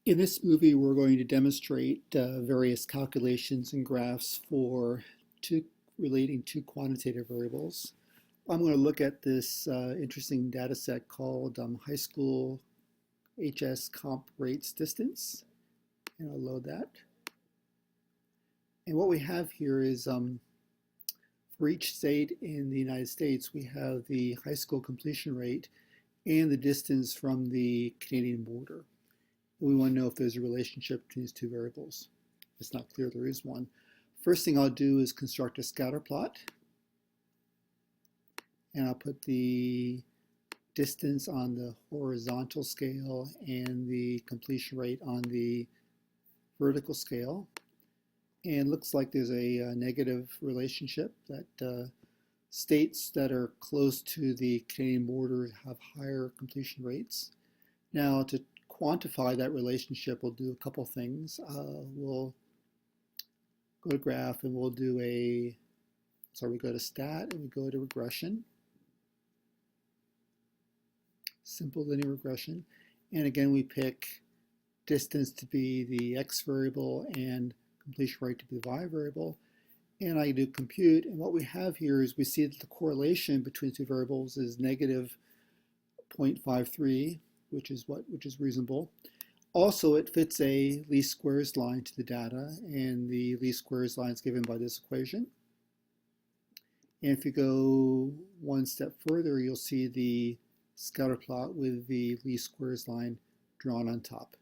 In this movie, we're going to demonstrate various calculations and graphs for two relating to quantitative variables. I'm going to look at this interesting data set called high school HS comp rates distance, and I'll load that. And what we have here is for each state in the United States, we have the high school completion rate and the distance from the Canadian border. We want to know if there's a relationship between these two variables. It's not clear there is one. First thing I'll do is construct a scatter plot. And I'll put the distance on the horizontal scale and the completion rate on the vertical scale. And looks like there's a negative relationship that states that are close to the Canadian border have higher completion rates. Now, to quantify that relationship, we'll do a couple things. We'll go to graph and we'll do we go to stat and we go to regression. Simple linear regression. And again, we pick distance to be the x variable and completion rate to be the y variable. And I do compute. And what we have here is we see that the correlation between two variables is negative 0.53, which is reasonable. Also, it fits a least squares line to the data, and the least squares line is given by this equation. And if you go one step further, you'll see the scatter plot with the least squares line drawn on top.